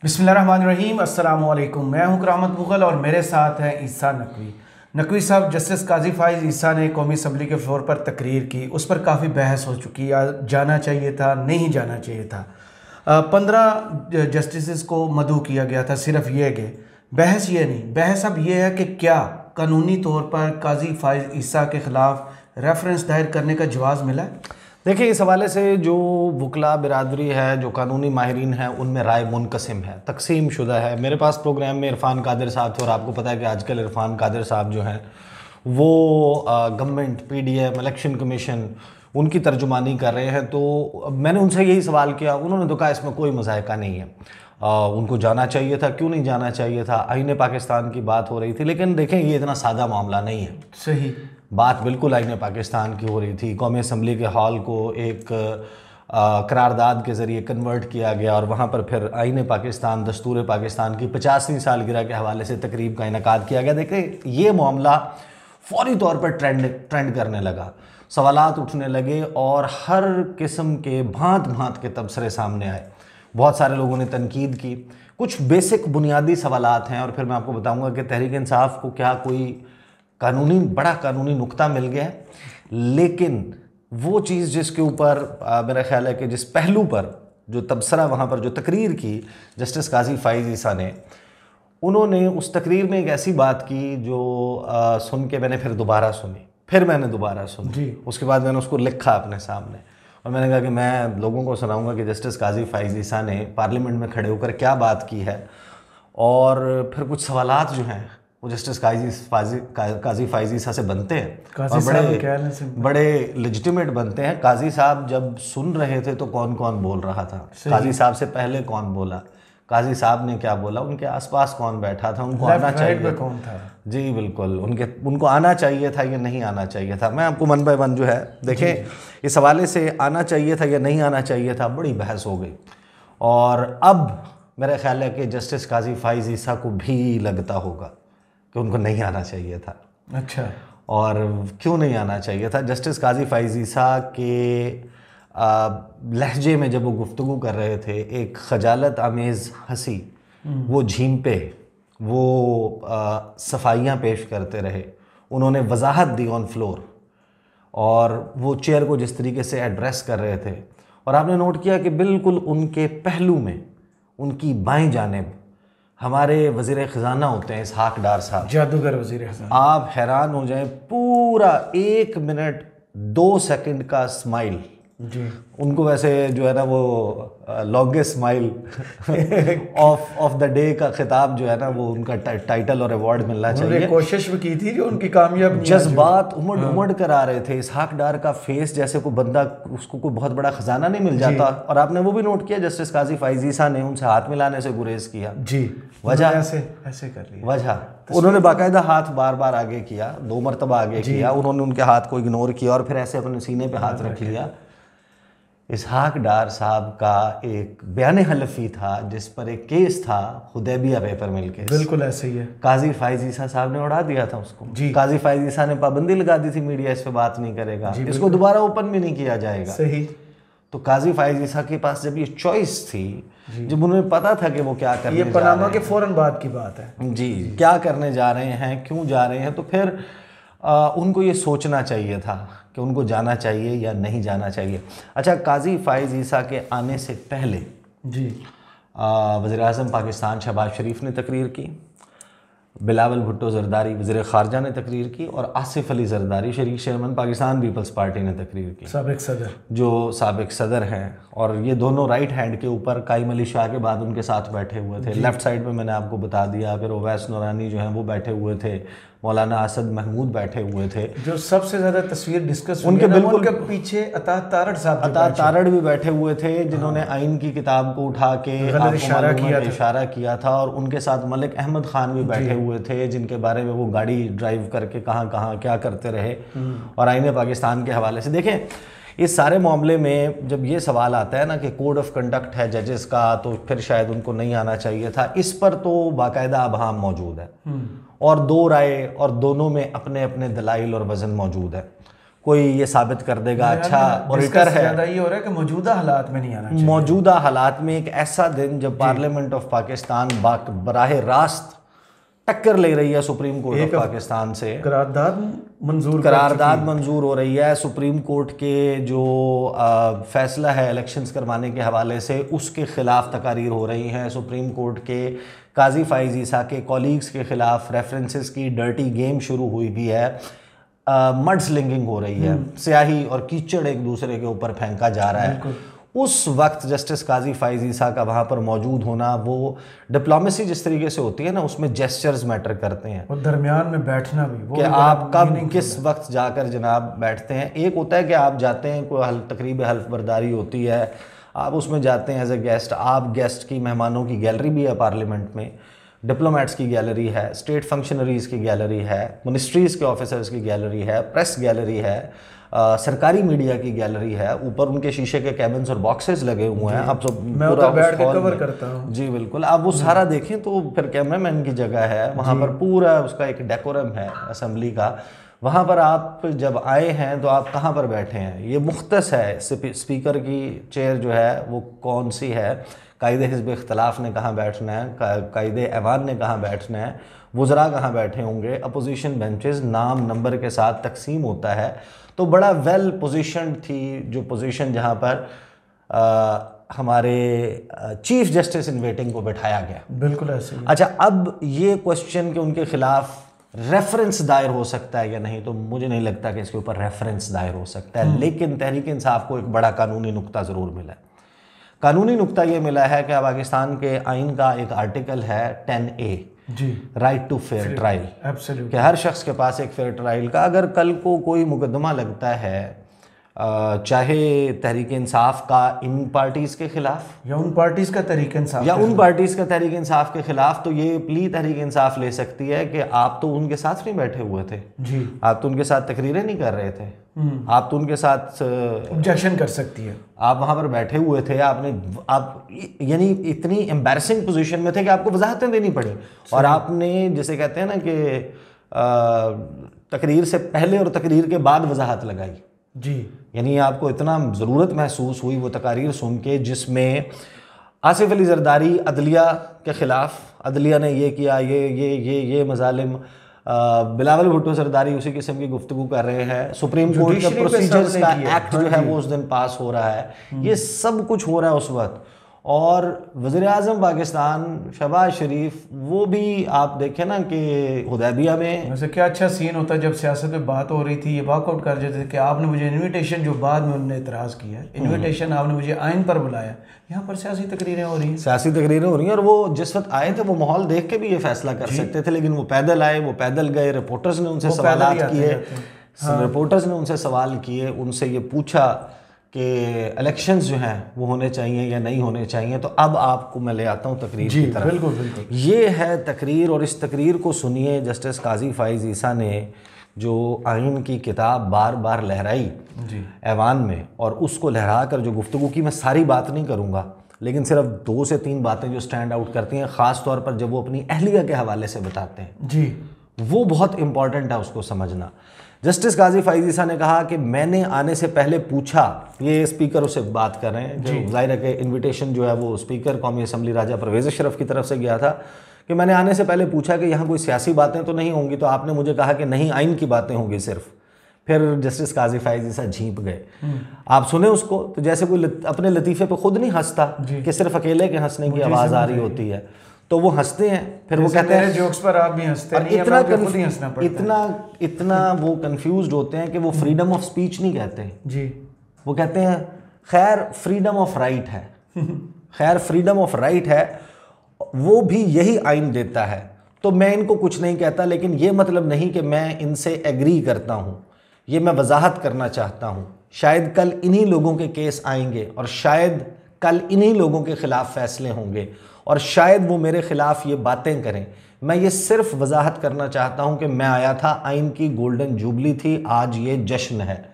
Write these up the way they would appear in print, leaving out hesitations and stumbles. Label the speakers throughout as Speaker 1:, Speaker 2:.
Speaker 1: बिस्मिल्लाहिर्रहमानिर्रहीम, अस्सलाम वालेकुम। मैं हूं करामत मुगल और मेरे साथ हैं ईसा नकवी। नकवी साहब, जस्टिस काजी फाइज ईसा ने कौमी असम्बली के फ्लोर पर तकरीर की, उस पर काफ़ी बहस हो चुकी है। जाना चाहिए था, नहीं जाना चाहिए था। 15 जस्टिस को मदऊ किया गया था। सिर्फ ये कि बहस ये नहीं, बहस अब ये है कि क्या कानूनी तौर पर काजी फाइज ईसा के ख़िलाफ़ रेफरेंस दायर करने का जवाज़ मिला है।
Speaker 2: देखिए, इस हवाले से जो वकला बिरादरी है, जो कानूनी माहिरीन है, उनमें राय मुनकसिम है, तकसीम शुदा है। मेरे पास प्रोग्राम में इरफान कादिर साहब थे और आपको पता है कि आजकल इरफान कादिर साहब जो हैं वो गवर्नमेंट, पीडीएम, इलेक्शन कमीशन, उनकी तर्जुमानी कर रहे हैं। तो मैंने उनसे यही सवाल किया, उन्होंने तो कहा इसमें कोई मज़ायका नहीं है, उनको जाना चाहिए था। क्यों नहीं जाना चाहिए था? आईने पाकिस्तान की बात हो रही थी, लेकिन देखें ये इतना सादा मामला नहीं है।
Speaker 1: सही
Speaker 2: बात बिल्कुल आईने पाकिस्तान की हो रही थी। कौमी असम्बली के हॉल को एक करारदाद के ज़रिए कन्वर्ट किया गया और वहाँ पर फिर आईने पाकिस्तान, दस्तूर पाकिस्तान की 50वीं सालगिरह के हवाले से तकरीब का इनेकाद किया गया। देखिए, ये मामला फौरी तौर पर ट्रेंड करने लगा, सवालात उठने लगे और हर किस्म के भांत भांत के तबसरे सामने आए। बहुत सारे लोगों ने तनकीद की। कुछ बेसिक बुनियादी सवालात हैं और फिर मैं आपको बताऊँगा कि तहरीक इंसाफ को क्या कोई बड़ा कानूनी नुक्ता मिल गया है। लेकिन वो चीज़ जिसके ऊपर मेरा ख्याल है कि जिस पहलू पर जो तबसरा वहाँ पर जो तकरीर की जस्टिस काजी फाइज ईसा ने, उन्होंने उस तकरीर में एक ऐसी बात की जो सुन के मैंने फिर दोबारा सुनी, फिर मैंने दोबारा सुनी, उसके बाद मैंने उसको लिखा अपने सामने और मैंने कहा कि मैं लोगों को सुनाऊंगा कि जस्टिस काजी फाइज ईसा ने पार्लियामेंट में खड़े होकर क्या बात की है। और फिर कुछ सवालात जो हैं वो जस्टिस काजी फाइज ईसा से बनते हैं और बड़े लेजिटिमेट बनते हैं। काजी साहब जब सुन रहे थे तो कौन कौन बोल रहा था, काजी साहब से पहले कौन बोला, काजी साहब ने क्या बोला, उनके आसपास कौन बैठा था, उनको आना चाहिए
Speaker 1: कौन था।
Speaker 2: जी बिल्कुल, उनको आना चाहिए था या नहीं आना चाहिए था। मैं आपको वन बाय वन जो है देखें, इस हवाले से आना चाहिए था या नहीं आना चाहिए था, बड़ी बहस हो गई। और अब मेरा ख्याल है कि जस्टिस काजी फाइज ईसा को भी लगता होगा कि उनको नहीं आना चाहिए था।
Speaker 1: अच्छा,
Speaker 2: और क्यों नहीं आना चाहिए था? जस्टिस काजी फाइज ईसा के लहजे में जब वो गुफ्तगू कर रहे थे, एक खजालत आमेज़ हंसी, वो झींपे, वो सफाइयाँ पेश करते रहे, उन्होंने वजाहत दी ऑन फ्लोर और वो चेयर को जिस तरीके से एड्रेस कर रहे थे। और आपने नोट किया कि बिल्कुल उनके पहलू में, उनकी बाईं जानिब हमारे वज़ीर ख़ज़ाना होते हैं इसहाक डार साहब,
Speaker 1: जादूगर वज़ीर ख़ज़ाना।
Speaker 2: आप हैरान हो जाएं, पूरा 1 मिनट 2 सेकंड का स्माइल
Speaker 1: जी,
Speaker 2: उनको वैसे जो है ना वो longest smile of the day का खिताब जो है ना वो उनका टाइटल और अवार्ड मिलना चाहिए।
Speaker 1: कोशिश भी की थी जो उनकी कामयाब,
Speaker 2: जज्बात उमड़ कर आ रहे थे। इसहाक डार का फेस जैसे कोई बंदा, उसको कोई बहुत बड़ा खजाना नहीं मिल जाता। और आपने वो भी नोट किया, जस्टिस काजी फाइज ईसा ने उनसे हाथ मिलाने से गुरेज किया।
Speaker 1: जी,
Speaker 2: वजह
Speaker 1: ऐसे कर लिया।
Speaker 2: वजह उन्होंने बाकायदा हाथ बार बार आगे किया, 2 मरतबा आगे किया, उन्होंने उनके हाथ को इग्नोर किया और फिर ऐसे अपने सीने पे हाथ रख लिया। इसहाक डार साहब का एक बयान हलफी था जिस पर एक केस था, हुदैबिया पेपर मिल केस,
Speaker 1: बिल्कुल ऐसे ही है।
Speaker 2: काजी फाइज ईसा साहब ने उड़ा दिया था उसको। काजी फाइज ईसा ने पाबंदी लगा दी थी, मीडिया इस पे बात नहीं करेगा, इसको दोबारा ओपन भी नहीं किया जाएगा।
Speaker 1: सही।
Speaker 2: तो काजी फाइज ईसा के पास जब ये चॉइस थी, जब उन्हें पता था कि वो क्या करने जा रहे हैं,
Speaker 1: ये पनामा के फौरन बाद की बात है
Speaker 2: जी, क्या करने जा रहे हैं, क्यों जा रहे हैं, तो फिर उनको ये सोचना चाहिए था कि उनको जाना चाहिए या नहीं जाना चाहिए। अच्छा, काजी फाइज ईसा के आने से पहले
Speaker 1: जी
Speaker 2: वज़ीर-ए-आज़म पाकिस्तान शहबाज शरीफ ने तकरीर की, बिलावल भुट्टो ज़रदारी वज़ीर ख़ारजा ने तकरीर की और आसिफ अली ज़रदारी शरीक चेयरमैन पाकिस्तान पीपल्स पार्टी ने तकरीर की,
Speaker 1: साबिक़ सदर,
Speaker 2: जो साबिक़ सदर हैं। और ये दोनों राइट हैंड के ऊपर काइम अली शाह के बाद उनके साथ बैठे हुए थे। लेफ़्ट साइड में मैंने आपको बता दिया, फिर ओवैस नूरानी जो हैं वो बैठे हुए थे, मौलाना असद महमूद बैठे हुए थे।
Speaker 1: जो सबसे ज़्यादा तस्वीर डिस्कस
Speaker 2: उनके बिल्कुल
Speaker 1: उनके पीछे अता तारड़ साहब,
Speaker 2: अता तारड़ भी बैठे हुए थे, जिन्होंने आइन की किताब को उठा के इशारा किया था। और उनके साथ मलिक अहमद खान भी बैठे हुए थे, जिनके बारे में वो गाड़ी ड्राइव करके कहाँ कहाँ क्या करते रहे। और आईने पाकिस्तान के हवाले से देखें, इस सारे मामले में जब ये सवाल आता है ना कि कोड ऑफ कंडक्ट है जजेस का, तो फिर शायद उनको नहीं आना चाहिए था। इस पर तो बाकायदा अबहाम मौजूद है और 2 राय और दोनों में अपने अपने दलाइल और वज़न मौजूद है। कोई ये साबित कर देगा अच्छा ऑडिटर है।
Speaker 1: ज़्यादा ये हो रहा है कि मौजूदा हालात में नहीं आना चाहिए।
Speaker 2: मौजूदा हालात में एक ऐसा दिन जब पार्लियामेंट ऑफ पाकिस्तान बराह रास्त टक्कर ले रही है सुप्रीम कोर्ट ऑफ पाकिस्तान से, करारदाद मंजूर हो रही है, सुप्रीम कोर्ट के जो फैसला है इलेक्शंस करवाने के हवाले से उसके खिलाफ तकारीर हो रही हैं, सुप्रीम कोर्ट के काजी फाइज ईसा के कॉलीग्स के खिलाफ रेफरेंसेस की डर्टी गेम शुरू हुई भी है, मड स्लिंगिंग हो रही है, स्याही और कीचड़ एक दूसरे के ऊपर फेंका जा रहा है। उस वक्त जस्टिस काजी फाइज ईसा का वहाँ पर मौजूद होना, वो डिप्लोमेसी जिस तरीके से होती है ना, उसमें जेस्चर्स मैटर करते हैं
Speaker 1: और दरमियान में बैठना भी, वो
Speaker 2: कि आप कब किस वक्त जाकर जनाब बैठते हैं। एक होता है कि आप जाते हैं, कोई तकरीब हल्फ बर्दारी होती है, आप उसमें जाते हैं एज ए गेस्ट, आप गेस्ट की मेहमानों की गैलरी भी है पार्लियामेंट में, डिप्लोमेट्स की गैलरी है, स्टेट फंक्शनरीज़ की गैलरी है, मिनिस्ट्रीज़ के ऑफिसर्स की गैलरी है, प्रेस गैलरी है, सरकारी मीडिया की गैलरी है, ऊपर उनके शीशे के कैबिन्स और बॉक्सेस लगे हुए हैं। आप सब
Speaker 1: पूरा बैठ के कवर करता हूँ
Speaker 2: जी बिल्कुल, आप वो सारा देखें तो फिर कैमरामैन की जगह है वहाँ पर, पूरा उसका एक डेकोरम है असेंबली का। वहाँ पर आप जब आए हैं तो आप कहाँ पर बैठे हैं, ये मुख्तस है, स्पीकर की चेयर जो है वो कौन सी है, कायदे हिज़्ब इख्तलाफ ने कहाँ बैठना है, कायदे ऐवान ने कहाँ बैठना है, वज़रा कहाँ बैठे होंगे, अपोजिशन बेंचेस नाम नंबर के साथ तकसीम होता है। तो बड़ा वेल पोजीशन थी जो पोजीशन जहाँ पर हमारे चीफ जस्टिस इन वेटिंग को बैठाया गया।
Speaker 1: बिल्कुल ऐसे।
Speaker 2: अच्छा, अब ये क्वेश्चन कि उनके खिलाफ रेफरेंस दायर हो सकता है या नहीं, तो मुझे नहीं लगता कि इसके ऊपर रेफरेंस दायर हो सकता है, लेकिन तहरीक इंसाफ को एक बड़ा कानूनी नुक्ता ज़रूर मिला है। कानूनी नुक्ता ये मिला है कि पाकिस्तान के आइन का एक आर्टिकल है 10A
Speaker 1: जी,
Speaker 2: right to fair trial,
Speaker 1: absolutely,
Speaker 2: कि हर शख्स के पास एक फेयर ट्रायल का, अगर कल को कोई मुकदमा लगता है चाहे तहरीक इंसाफ का इन पार्टीज़ के खिलाफ
Speaker 1: या उन पार्टीज़ का तहरीक इंसाफ
Speaker 2: या उन पार्टीज़ का तहरीक इंसाफ के खिलाफ, तो ये प्ली तहरीक इंसाफ ले सकती है कि आप तो उनके साथ नहीं बैठे हुए थे
Speaker 1: जी,
Speaker 2: आप तो उनके साथ तकरीरें नहीं कर रहे थे, आप तो उनके साथ
Speaker 1: ऑब्जेक्शन कर सकती है,
Speaker 2: आप वहाँ पर बैठे हुए थे, आप यानी इतनी एम्बैरसिंग पोजीशन में थे कि आपको वजाहतें देनी पड़ी, और आपने जिसे कहते हैं ना कि तकरीर से पहले और तकरीर के बाद वजाहत लगाई
Speaker 1: जी,
Speaker 2: यानी आपको इतना ज़रूरत महसूस हुई वो तकारीर सुन के जिसमें आसिफ अली जरदारी अदलिया के ख़िलाफ़, अदलिया ने ये किया, ये मजालिम, बिलावल भुट्टो जरदारी उसी किस्म की गुफ्तगू कर रहे हैं, सुप्रीम कोर्ट के प्रोसीजर्स का एक्ट जो है वो उस दिन पास हो रहा है, ये सब कुछ हो रहा है उस वक्त। और वज़ीर-ए-आज़म पाकिस्तान शहबाज शरीफ, वो भी आप देखें ना कि हुदैबिया में
Speaker 1: वैसे क्या अच्छा सीन होता है जब सियासत पे बात हो रही थी, ये वॉकआउट कर देते थे कि आपने मुझे इनविटेशन, जो बाद में उन्होंने इतराज़ किया है, इनविटेशन आपने मुझे आइन पर बुलाया, यहाँ पर सियासी तकरीरें हो रही हैं,
Speaker 2: सियासी तकरीरें हो रही हैं। और वो जिस वक्त आए थे वो माहौल देख के भी ये फैसला कर सकते थे, लेकिन वो पैदल आए, वो पैदल गए, रिपोर्टर्स ने उनसे सवाल किए, रिपोर्टर्स ने उनसे सवाल किए, उनसे ये पूछा कि इलेक्शंस जो हैं वो होने चाहिए या नहीं होने चाहिए। तो अब आपको मैं ले आता हूँ तकरीर की तरफ।
Speaker 1: बिल्कुल बिल्कुल,
Speaker 2: ये है तकरीर, और इस तकरीर को सुनिए। जस्टिस काजी फाइज ईसा ने जो आइन की किताब बार बार लहराई
Speaker 1: जी
Speaker 2: ऐवान में, और उसको लहरा कर जो गुफ्तगू की, मैं सारी बात नहीं करूँगा, लेकिन सिर्फ 2 से 3 बातें जो स्टैंड आउट करती हैं, ख़ास तौर पर जब वो अपनी अहलिया के हवाले से बताते हैं
Speaker 1: जी,
Speaker 2: वो बहुत इंपॉर्टेंट है उसको समझना। जस्टिस काजी फाइज ईसा ने कहा कि मैंने आने से पहले पूछा, ये स्पीकर उससे बात कर रहे हैं, जो जाहिर है कि इन्विटेशन जो है वो स्पीकर कौमी असम्बली राजा परवेज़ अशरफ की तरफ से गया था, कि मैंने आने से पहले पूछा कि यहाँ कोई सियासी बातें तो नहीं होंगी, तो आपने मुझे कहा कि नहीं, आइन की बातें होंगी सिर्फ। फिर जस्टिस काजी फाइज ईसा झींप गए। आप सुने उसको तो जैसे कोई अपने लतीफ़े पे खुद नहीं हंसता कि सिर्फ अकेले के हंसने की आवाज़ आ रही होती है, तो वो हंसते हैं। फिर वो कहते हैं
Speaker 1: जोक्स पर आप भी हंसते नहीं,
Speaker 2: इतना वो कंफ्यूज्ड होते हैं कि वो फ्रीडम ऑफ स्पीच नहीं कहते
Speaker 1: जी,
Speaker 2: वो कहते हैं खैर फ्रीडम ऑफ राइट है, खैर फ्रीडम ऑफ राइट है, वो भी यही आइन देता है, तो मैं इनको कुछ नहीं कहता, लेकिन ये मतलब नहीं कि मैं इनसे एग्री करता हूँ, ये मैं वजाहत करना चाहता हूँ। शायद कल इन्हीं लोगों के केस आएंगे, और शायद कल इन्हीं लोगों के ख़िलाफ़ फ़ैसले होंगे, और शायद वो मेरे ख़िलाफ़ ये बातें करें। मैं ये सिर्फ वजाहत करना चाहता हूँ कि मैं आया था, आइन की गोल्डन जुबली थी, आज ये जश्न है।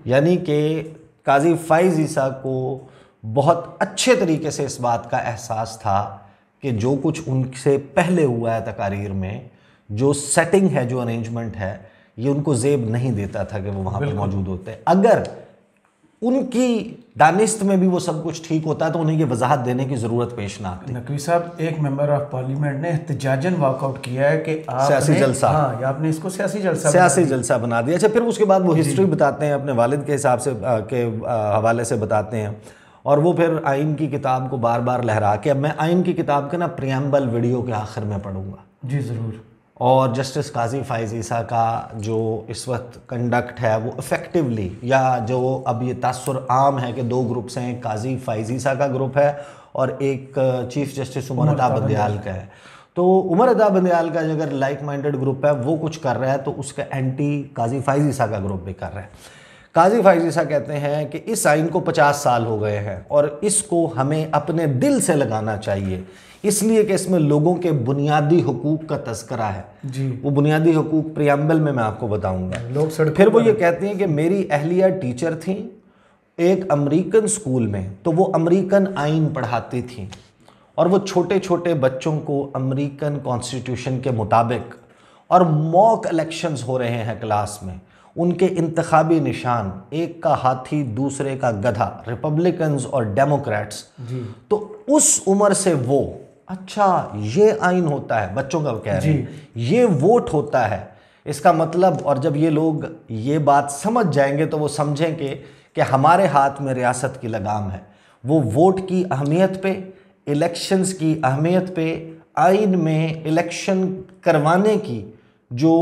Speaker 2: यानी कि काजी फाइज ईसा को बहुत अच्छे तरीके से इस बात का एहसास था कि जो कुछ उनसे पहले हुआ है तकारीर में, जो सेटिंग है, जो अरेंजमेंट है, ये उनको ज़ेब नहीं देता था कि वो वहाँ पर मौजूद होते हैं। अगर उनकी दानिस्त में भी वो सब कुछ ठीक होता है तो उन्हें ये वजाहत देने की ज़रूरत पेश ना आती।
Speaker 1: नकवी साहब, एक मेंबर ऑफ पार्लियामेंट ने एहतजाजन वॉकआउट किया है कि
Speaker 2: सियासी जलसा,
Speaker 1: हाँ, आपने इसको सियासी
Speaker 2: जलसा बना दिया। अच्छा, फिर उसके बाद वो हिस्ट्री बताते हैं अपने वालिद के हिसाब से के हवाले से बताते हैं, और वो फिर आइन की किताब को बार बार लहरा के, अब मैं आइन की किताब के ना प्रियम्बल वीडियो के आखिर में पढ़ूंगा
Speaker 1: जी ज़रूर, और
Speaker 2: जस्टिस काजी फ़ाइज़ ईसा का जो इस वक्त कंडक्ट है वो इफ़ेक्टिवली, या जो अब ये तासुर आम है कि दो ग्रुप्स हैं, काजी फ़ाइज़ ईसा का ग्रुप है और एक चीफ़ जस्टिस उमर अता बंदयाल का है। तो उमर अता बंदयाल का अगर लाइक माइंडेड ग्रुप है वो कुछ कर रहा है तो उसका एंटी काजी फ़ाइज़ ईसा का ग्रुप भी कर रहा है। काजी फ़ाइज़ ईसा कहते हैं कि इस आइन को 50 साल हो गए हैं और इसको हमें अपने दिल से लगाना चाहिए, इसलिए कि इसमें लोगों के बुनियादी हुकूक का तज़किरा है
Speaker 1: जी।
Speaker 2: वो बुनियादी हुकूक प्रियम्बल में मैं आपको बताऊंगा।
Speaker 1: लोग सड़कों
Speaker 2: फिर वो ये कहते हैं कि मेरी अहलिया टीचर थी एक अमेरिकन स्कूल में, तो वो अमेरिकन आइन पढ़ाती थी और वो छोटे छोटे बच्चों को अमेरिकन कॉन्स्टिट्यूशन के मुताबिक, और मॉक इलेक्शंस हो रहे हैं क्लास में, उनके इंतखाबी निशान, एक का हाथी दूसरे का गधा, रिपब्लिकन्स और डेमोक्रेट्स। तो उस उम्र से वो, अच्छा ये आइन होता है, बच्चों का कह रहे हैं, ये वोट होता है, इसका मतलब, और जब ये लोग ये बात समझ जाएंगे तो वो समझेंगे कि हमारे हाथ में रियासत की लगाम है। वो वोट की अहमियत पे, इलेक्शंस की अहमियत पे, आइन में इलेक्शन करवाने की जो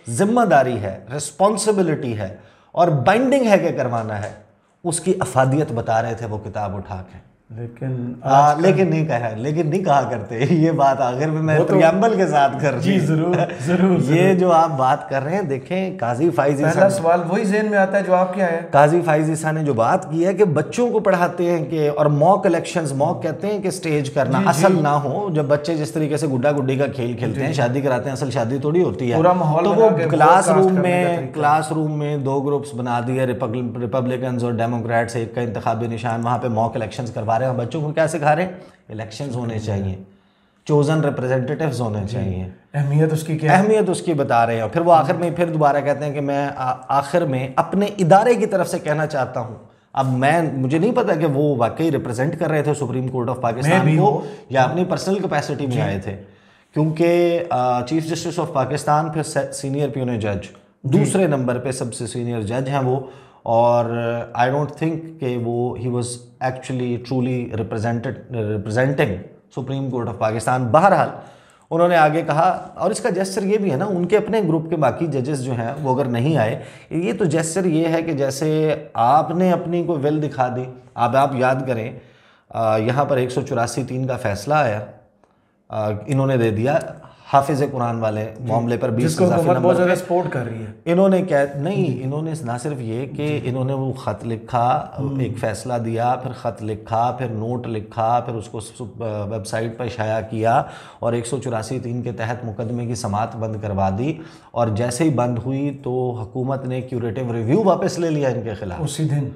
Speaker 2: जिम्मेदारी है, रिस्पॉन्सिबिलिटी है और बाइंडिंग है कि करवाना है, उसकी अफादियत बता रहे थे वो किताब उठा के। लेकिन नहीं कहा करते ये बात आखिर में मैं प्रियम्बल के साथ कर
Speaker 1: जी जरूर
Speaker 2: ये जो आप बात कर रहे हैं, देखें काजी फ़ाइज़ ईसा,
Speaker 1: पहला सवाल वही ज़हन में आता है जो आपके आया।
Speaker 2: काजी फ़ाइज़ ईसा ने जो बात की है कि बच्चों को पढ़ाते हैं कि, और मॉक इलेक्शंस, मॉक कहते हैं कि स्टेज करना, असल ना हो, जब बच्चे जिस तरीके से गुड्डा गुड्डी का खेल खेलते हैं, शादी कराते हैं, असल शादी थोड़ी होती है, तो वो क्लासरूम में दो ग्रुप्स बना दिए, रिपब्लिकन्स और डेमोक्रेट्स, एक का इंतखाबी निशान, वहाँ पे मॉक इलेक्शंस करवा रहे हैं। बच्चों को क्या सिखा रहे हैं? इलेक्शंस होने चाहिए, चोजन रिप्रेजेंटेटिव्स होने चाहिए,
Speaker 1: अहमियत उसकी क्या,
Speaker 2: अहमियत उसकी बता रहे हैं। फिर वो आखिर में फिर दोबारा कहते हैं कि मैं आखिर में अपने इदारे की तरफ से कहना चाहता हूँ, अब मुझे नहीं पता कि वो वाकई रिप्रेजेंट कर रहे थे सुप्रीम कोर्ट ऑफ पाकिस्तान को या अपनी पर्सनल कैपेसिटी में आए थे, क्योंकि चीफ जस्टिस ऑफ पाकिस्तान फिर सीनियर प्यूने जज, दूसरे नंबर पे सबसे सीनियर जज हैं वो, और आई डोंट थिंक कि वो he was actually truly representing supreme court of Pakistan. बहरहाल उन्होंने आगे कहा, और इसका जेस्चर ये भी है ना, उनके अपने ग्रुप के बाकी जजेस जो हैं वो अगर नहीं आए, ये तो जेस्चर ये है कि जैसे आपने अपनी कोई विल दिखा दी। आप याद करें, यहाँ पर 184(3) का फैसला आया, इन्होंने दे दिया हाफिज़ कुरान वाले मामले पर 20
Speaker 1: बहुत ज़्यादा सपोर्ट कर रही है।
Speaker 2: इन्होंने इन्होंने ना सिर्फ ये कि इन्होंने वो ख़त लिखा, एक फ़ैसला दिया, फिर ख़त लिखा, फिर नोट लिखा, फिर उसको वेबसाइट पर शाया किया और 184(3) के तहत मुकदमे की समाअत बंद करवा दी, और जैसे ही बंद हुई तो हुकूमत ने क्यूरेटिव रिव्यू वापस ले लिया इनके खिलाफ।
Speaker 1: उसी दिन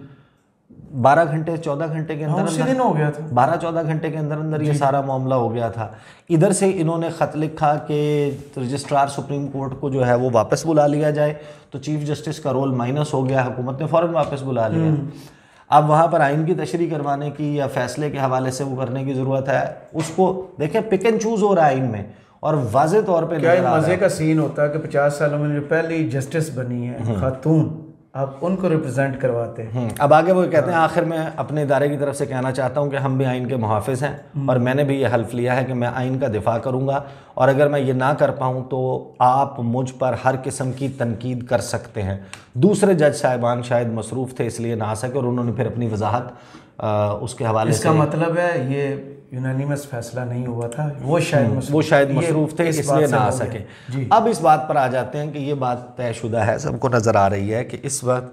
Speaker 2: 12 घंटे 14 घंटे के अंदर
Speaker 1: उसी दिन हो गया था,
Speaker 2: 12-14 घंटे के अंदर अंदर ये सारा मामला हो गया था। इधर से इन्होंने ख़त लिखा कि रजिस्ट्रार सुप्रीम कोर्ट को जो है वो वापस बुला लिया जाए, तो चीफ जस्टिस का रोल माइनस हो गया, हुकूमत ने फ़ौरन वापस बुला लिया। अब वहाँ पर आइन की तशरीह करवाने की या फैसले के हवाले से वो करने की ज़रूरत है, उसको देखें पिक एंड चूज़ हो रहा है आइन में, और वाज़े तौर पर
Speaker 1: क्या मज़े का सीन होता है कि 50 सालों में जो पहली जस्टिस बनी है खातून, आप उनको रिप्रेजेंट करवाते हैं।
Speaker 2: अब आगे वो कहते हैं, आखिर में अपने इदारे की तरफ से कहना चाहता हूँ कि हम भी आइन के मुहाफिज हैं और मैंने भी ये हल्फ लिया है कि मैं आइन का दिफा करूँगा, और अगर मैं ये ना कर पाऊँ तो आप मुझ पर हर किस्म की तनकीद कर सकते हैं। दूसरे जज साहिबान शायद मसरूफ़ थे इसलिए ना आ सके, और उन्होंने फिर अपनी वजाहत उसके हवाले से,
Speaker 1: इसका मतलब है ये यूनानिमस फैसला नहीं हुआ था, वो शायद
Speaker 2: मसरूफ़ थे इसलिए ना आ सके। अब इस बात पर आ जाते हैं कि ये बात तयशुदा है, सबको नज़र आ रही है कि इस वक्त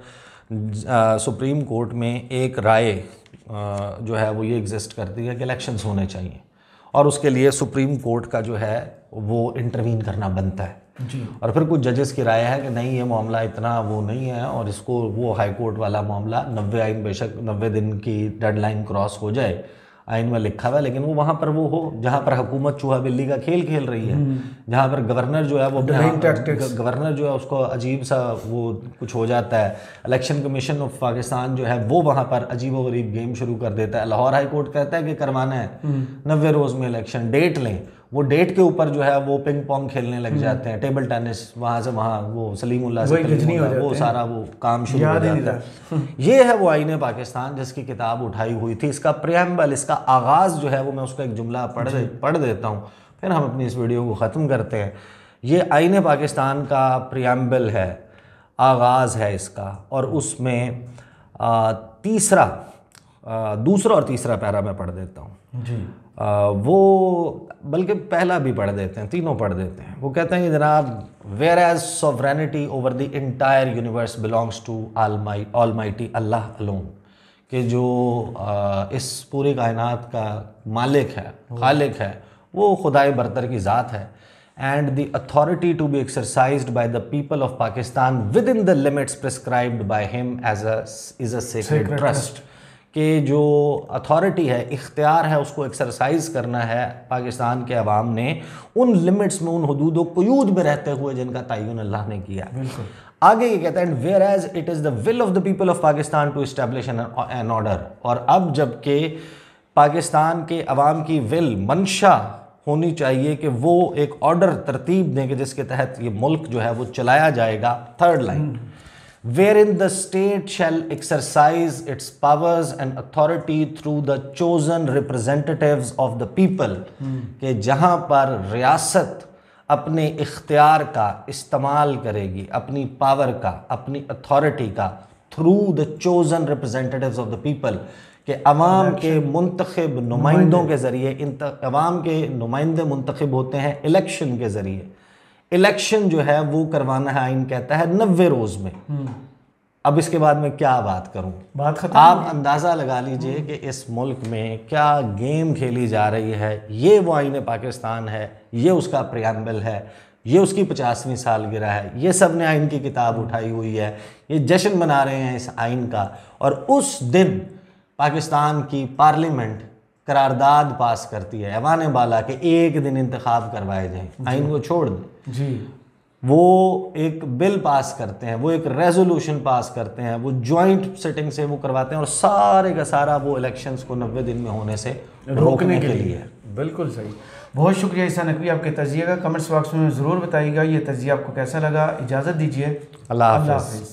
Speaker 2: सुप्रीम कोर्ट में एक राय जो है वो ये एग्जिस्ट करती है कि इलेक्शंस होने चाहिए, और उसके लिए सुप्रीम कोर्ट का जो है वो इंटरवीन करना बनता है
Speaker 1: जी।
Speaker 2: और फिर कुछ जजेस की राय है कि नहीं, ये मामला इतना वो नहीं है, और इसको वो हाई कोर्ट वाला मामला 90 दिन की डेडलाइन क्रॉस हो जाए, आइन में लिखा हुआ है, लेकिन वो वहाँ पर वो हो जहाँ पर हुकूमत चूहा बिल्ली का खेल खेल रही है, जहाँ पर गवर्नर जो है वो गवर्नर जो है उसको अजीब सा वो कुछ हो जाता है, इलेक्शन कमीशन ऑफ पाकिस्तान जो है वो वहाँ पर अजीब व गरीब गेम शुरू कर देता है। लाहौर हाई कोर्ट कहता है कि करवाना है 90 रोज़ में इलेक्शन, डेट लें, वो डेट के ऊपर जो है वो पिंग पोंग खेलने लग जाते हैं, टेबल टेनिस, वहाँ से वहाँ वो सलीमुल्लाह से वो सारा वो काम शुरू हो जाता है। ये है वो आईने पाकिस्तान जिसकी किताब उठाई हुई थी। इसका प्रियम्बल, इसका आगाज़ जो है वो मैं उसका एक जुमला पढ़ देता हूँ, फिर हम अपनी इस वीडियो को ख़त्म करते हैं। ये आईने पाकिस्तान का प्रियम्बल है, आगाज़ है इसका, और उसमें दूसरा और तीसरा पैरा मैं पढ़ देता हूँ जी। वो बल्कि पहला भी पढ़ देते हैं, तीनों पढ़ देते हैं। वो कहते हैं कि जनाब, whereas sovereignty over the entire universe belongs to almighty Allah alone, कि जो इस पूरी कायनात का मालिक है, खालिक है, वो खुदाए बरतर की ज़ात है। And the authority to be exercised by the people of Pakistan within the limits prescribed by him is a sacred trust, कि जो अथॉरिटी है, इख्तियार है, उसको एक्सरसाइज करना है पाकिस्तान के अवाम ने उन लिमिट्स में, उन हदूद व क़ुयूद में रहते हुए जिनका तयन अल्लाह ने किया। आगे ये कहता है, and whereas it is the will of the people of Pakistan to establish an order, और अब जबकि पाकिस्तान के अवाम की विल, मंशा होनी चाहिए कि वो एक ऑर्डर तरतीब दें कि जिसके तहत ये मुल्क जो है वो चलाया जाएगा। Third line, wherein the state shall exercise its powers and authority through the chosen representatives of the people, कि जहाँ पर रियासत अपने इख्तियार का इस्तेमाल करेगी, अपनी पावर का, अपनी अथॉरिटी का, through the chosen representatives of the people, कि अवाम के मुंतखब नुमाइंदों के ज़रिए, अवाम के नुमाइंदे मुंतखब होते हैं इलेक्शन के ज़रिए। इलेक्शन जो है वो करवाना है, आइन कहता है 90 रोज़ में। अब इसके बाद मैं क्या बात करूं, बात खत्म। आप अंदाज़ा लगा लीजिए कि इस मुल्क में क्या गेम खेली जा रही है। ये वो आईने पाकिस्तान है, ये उसका प्रियम्बल है, ये उसकी 50वीं सालगिरह है, ये सब ने आइन की किताब उठाई हुई है, ये जश्न मना रहे हैं इस आइन का। और उस दिन पाकिस्तान की पार्लियामेंट करारदाद पास करती है ऐवान बाला के एक दिन इंतखाब करवाए जाएं, आइन को छोड़ दें जी। वो एक बिल पास करते हैं, वो एक रेजोल्यूशन पास करते हैं, वो जॉइंट सिटिंग से वो करवाते हैं, और सारे का सारा वो इलेक्शंस को 90 दिन में होने से रोकने के लिए।
Speaker 1: बिल्कुल सही। बहुत शुक्रिया ईसा नकवी आपके तजिए का। कमेंट्स बॉक्स में ज़रूर बताइएगा ये तजिया आपको कैसा लगा। इजाज़त दीजिए, अल्लाह हाफ़िज़।